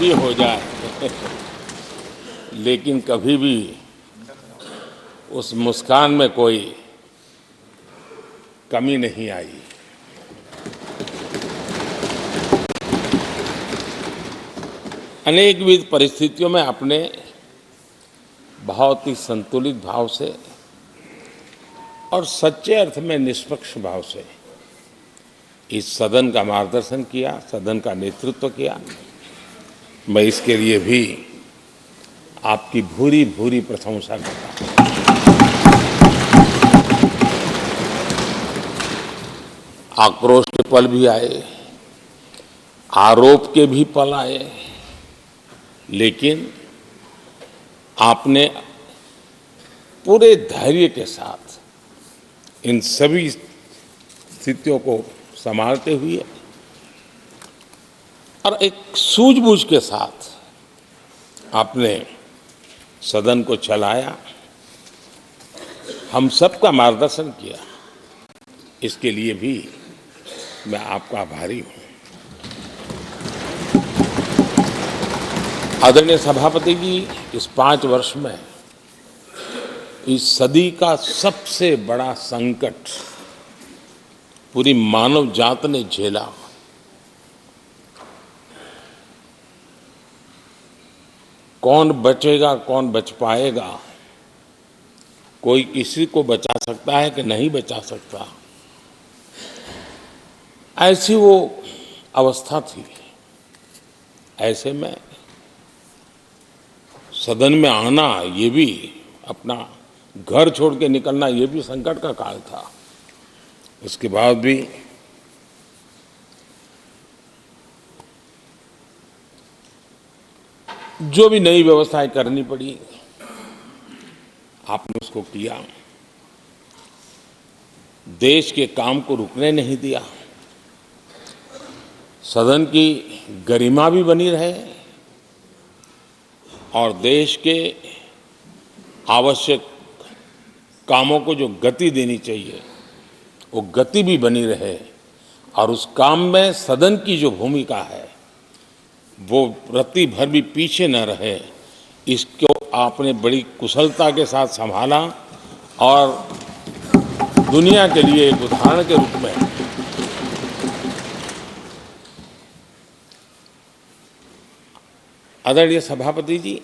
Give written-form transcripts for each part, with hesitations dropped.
भी हो जाए लेकिन कभी भी उस मुस्कान में कोई कमी नहीं आई। अनेकविध परिस्थितियों में आपने बहुत ही संतुलित भाव से और सच्चे अर्थ में निष्पक्ष भाव से इस सदन का मार्गदर्शन किया, सदन का नेतृत्व किया। मैं इसके लिए भी आपकी भूरी भूरी प्रशंसा करता हूं। आक्रोश के पल भी आए, आरोप के भी पल आए, लेकिन आपने पूरे धैर्य के साथ इन सभी स्थितियों को संभालते हुए और एक सूझबूझ के साथ आपने सदन को चलाया, हम सबका मार्गदर्शन किया। इसके लिए भी मैं आपका आभारी हूं। आदरणीय सभापति जी, इस 5 वर्ष में इस सदी का सबसे बड़ा संकट पूरी मानव जात ने झेला। कौन बचेगा, कौन बच पाएगा, कोई किसी को बचा सकता है कि नहीं बचा सकता, ऐसी वो अवस्था थी। ऐसे में सदन में आना, ये भी अपना घर छोड़ के निकलना, ये भी संकट का काल था। उसके बाद भी जो भी नई व्यवस्थाएं करनी पड़ी, आपने उसको किया। देश के काम को रुकने नहीं दिया। सदन की गरिमा भी बनी रहे और देश के आवश्यक कामों को जो गति देनी चाहिए, वो गति भी बनी रहे। और उस काम में सदन की जो भूमिका है, वो रत्ती भर भी पीछे न रहे। इसको आपने बड़ी कुशलता के साथ संभाला और दुनिया के लिए एक उदाहरण के रूप में आदरणीय सभापति जी,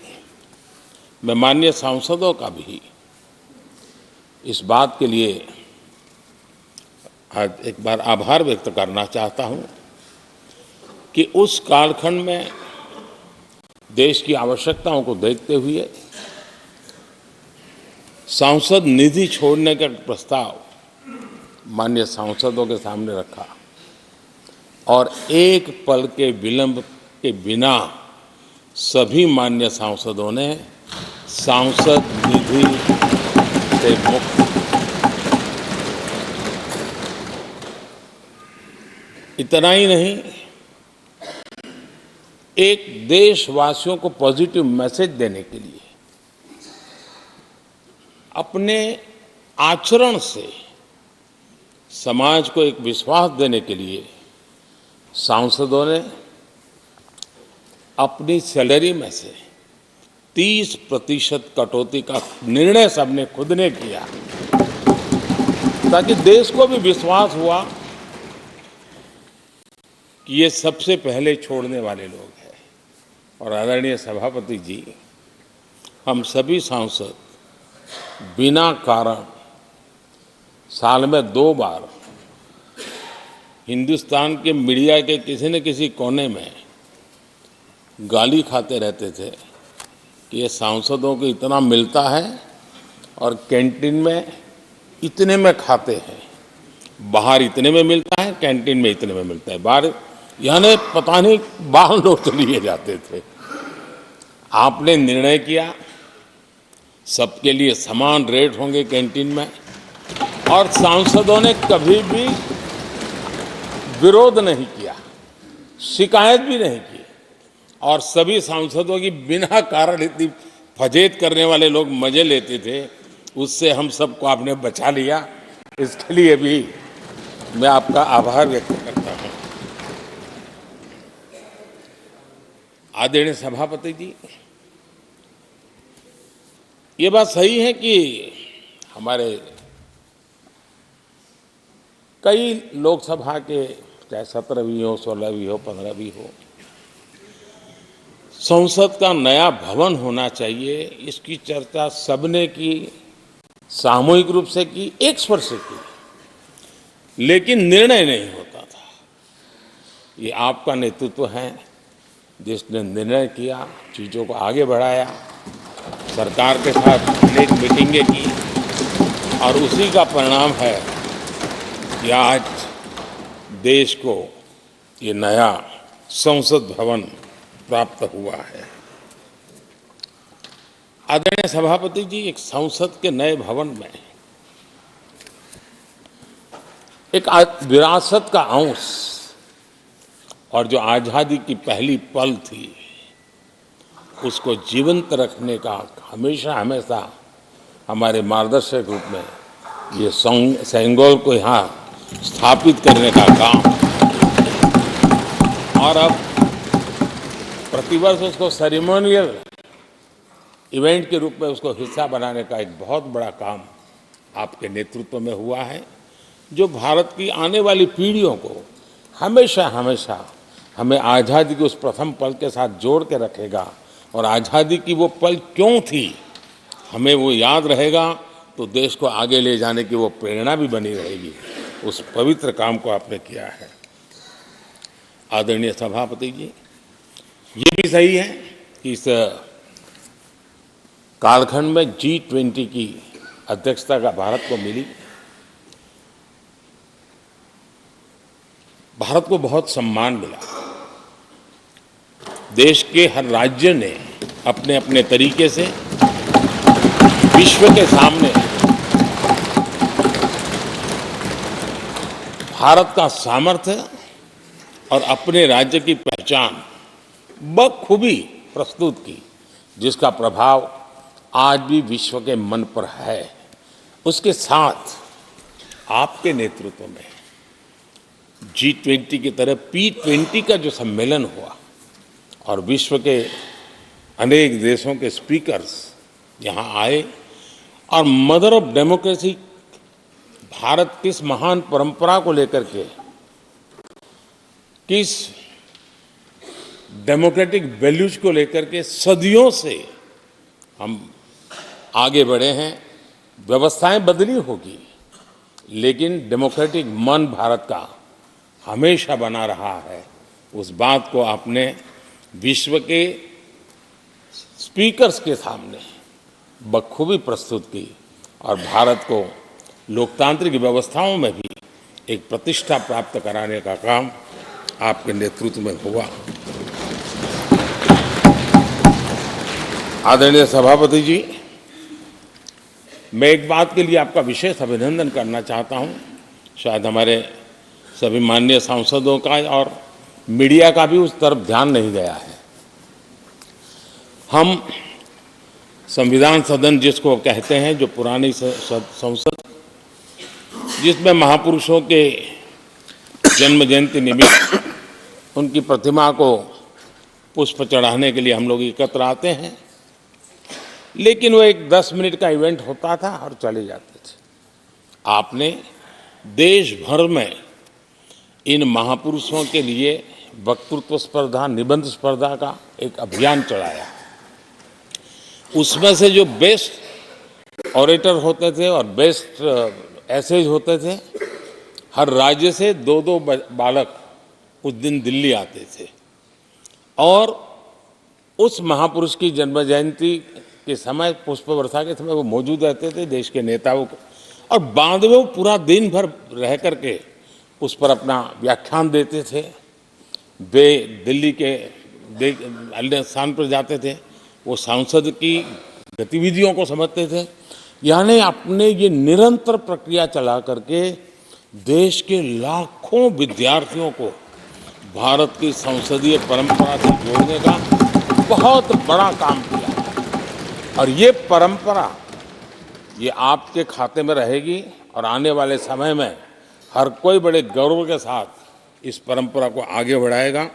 मैं माननीय सांसदों का भी इस बात के लिए आज एक बार आभार व्यक्त करना चाहता हूं कि उस कालखंड में देश की आवश्यकताओं को देखते हुए सांसद निधि छोड़ने का प्रस्ताव माननीय सांसदों के सामने रखा और एक पल के विलंब के बिना सभी माननीय सांसदों ने सांसद निधि से मुक्त। इतना ही नहीं, एक देशवासियों को पॉजिटिव मैसेज देने के लिए अपने आचरण से समाज को एक विश्वास देने के लिए सांसदों ने अपनी सैलरी में से 30% कटौती का निर्णय सबने खुद ने किया, ताकि देश को भी विश्वास हुआ कि ये सबसे पहले छोड़ने वाले लोग हैं। और आदरणीय सभापति जी, हम सभी सांसद बिना कारण साल में 2 बार हिंदुस्तान के मीडिया के किसी न किसी कोने में गाली खाते रहते थे कि ये सांसदों को इतना मिलता है और कैंटीन में इतने में खाते हैं, बाहर इतने में मिलता है, कैंटीन में इतने में मिलता है, बाहर यानी पता नहीं बाहर लोग तो लिए जाते थे। आपने निर्णय किया सबके लिए समान रेट होंगे कैंटीन में, और सांसदों ने कभी भी विरोध नहीं किया, शिकायत भी नहीं की। और सभी सांसदों की बिना कारण इतनी फजेत करने वाले लोग मजे लेते थे, उससे हम सबको आपने बचा लिया। इसके लिए भी मैं आपका आभार व्यक्त करता हूं। आदरणीय सभापति जी, ये बात सही है कि हमारे कई लोकसभा के चाहे 17वीं हो, 16वीं हो, 15वीं हो, संसद का नया भवन होना चाहिए, इसकी चर्चा सबने की, सामूहिक रूप से की, एक स्वर से की, लेकिन निर्णय नहीं होता था। ये आपका नेतृत्व है जिसने निर्णय किया, चीज़ों को आगे बढ़ाया, सरकार के साथ अनेक मीटिंगें की और उसी का परिणाम है कि आज देश को ये नया संसद भवन प्राप्त हुआ है। आदरणीय सभापति जी, एक संसद के नए भवन में एक विरासत का अंश और जो आज़ादी की पहली पल थी उसको जीवंत रखने का हमेशा हमेशा हमारे मार्गदर्शक रूप में ये सेंगोल को यहाँ स्थापित करने का काम, और अब प्रतिवर्ष उसको सेरेमोनियल इवेंट के रूप में उसको हिस्सा बनाने का एक बहुत बड़ा काम आपके नेतृत्व में हुआ है, जो भारत की आने वाली पीढ़ियों को हमेशा हमेशा हमें आज़ादी के उस प्रथम पल के साथ जोड़ के रखेगा और आज़ादी की वो पल क्यों थी हमें वो याद रहेगा, तो देश को आगे ले जाने की वो प्रेरणा भी बनी रहेगी। उस पवित्र काम को आपने किया है। आदरणीय सभापति जी, ये भी सही है कि इस कालखंड में G20 की अध्यक्षता का भारत को मिली। भारत को बहुत सम्मान मिला। देश के हर राज्य ने अपने अपने तरीके से विश्व के सामने भारत का सामर्थ्य और अपने राज्य की पहचान बखूबी प्रस्तुत की, जिसका प्रभाव आज भी विश्व के मन पर है। उसके साथ आपके नेतृत्व में G20 की तरह P20 का जो सम्मेलन हुआ और विश्व के अनेक देशों के स्पीकर्स यहाँ आए और मदर ऑफ डेमोक्रेसी भारत किस महान परंपरा को लेकर के, किस डेमोक्रेटिक वैल्यूज को लेकर के सदियों से हम आगे बढ़े हैं। व्यवस्थाएं बदली होगी लेकिन डेमोक्रेटिक मन भारत का हमेशा बना रहा है। उस बात को आपने विश्व के स्पीकर्स के सामने बखूबी प्रस्तुत की और भारत को लोकतांत्रिक व्यवस्थाओं में भी एक प्रतिष्ठा प्राप्त कराने का काम आपके नेतृत्व में हुआ। आदरणीय सभापति जी, मैं एक बात के लिए आपका विशेष अभिनंदन करना चाहता हूं। शायद हमारे सभी माननीय सांसदों का और मीडिया का भी उस तरफ ध्यान नहीं गया है। हम संविधान सदन जिसको कहते हैं, जो पुरानी संसद जिसमें महापुरुषों के जन्म जयंती निमित्त उनकी प्रतिमा को पुष्प चढ़ाने के लिए हम लोग एकत्र आते हैं, लेकिन वो एक 10 मिनट का इवेंट होता था और चले जाते थे। आपने देश भर में इन महापुरुषों के लिए वक्तृत्व स्पर्धा, निबंध स्पर्धा का एक अभियान चलाया। उसमें से जो बेस्ट ऑरेटर होते थे और बेस्ट एसेज होते थे, हर राज्य से 2-2 बालक उस दिन दिल्ली आते थे और उस महापुरुष की जन्म जयंती के समय, पुष्प वर्षा के समय वो मौजूद रहते थे, देश के नेताओं को, और बाद में वो पूरा दिन भर रह करके उस पर अपना व्याख्यान देते थे। वे दिल्ली के अन्य स्थान पर जाते थे, वो सांसद की गतिविधियों को समझते थे। यानी अपने ये निरंतर प्रक्रिया चला करके देश के लाखों विद्यार्थियों को भारत की संसदीय परंपरा से जोड़ने का बहुत बड़ा काम किया। और ये परंपरा ये आपके खाते में रहेगी और आने वाले समय में हर कोई बड़े गौरव के साथ इस परंपरा को आगे बढ़ाएगा।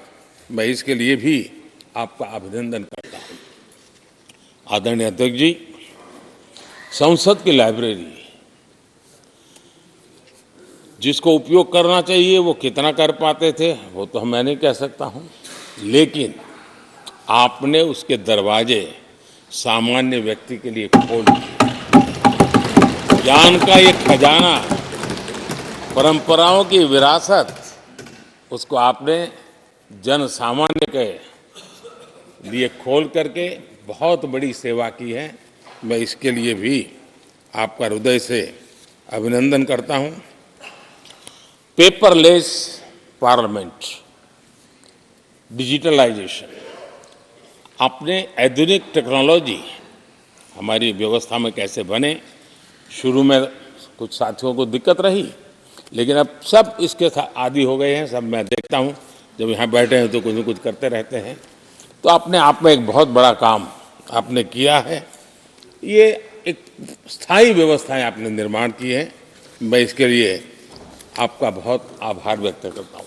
मैं इसके लिए भी आपका अभिनंदन करता हूं। आदरणीय अध्यक्ष जी, संसद की लाइब्रेरी जिसको उपयोग करना चाहिए वो कितना कर पाते थे वो तो मैं नहीं कह सकता हूं, लेकिन आपने उसके दरवाजे सामान्य व्यक्ति के लिए खोल दिए। ज्ञान का ये खजाना, परंपराओं की विरासत, उसको आपने जन सामान्य के लिए खोल करके बहुत बड़ी सेवा की है। मैं इसके लिए भी आपका हृदय से अभिनंदन करता हूं। पेपरलेस पार्लियामेंट, डिजिटलाइजेशन, आपने आधुनिक टेक्नोलॉजी हमारी व्यवस्था में कैसे बने। शुरू में कुछ साथियों को दिक्कत रही, लेकिन अब सब इसके आदी हो गए हैं। सब मैं देखता हूं, जब यहाँ बैठे हैं तो कुछ न कुछ करते रहते हैं। तो अपने आप में एक बहुत बड़ा काम आपने किया है। ये एक स्थायी व्यवस्थाएं आपने निर्माण की है। मैं इसके लिए आपका बहुत आभार व्यक्त करता हूँ।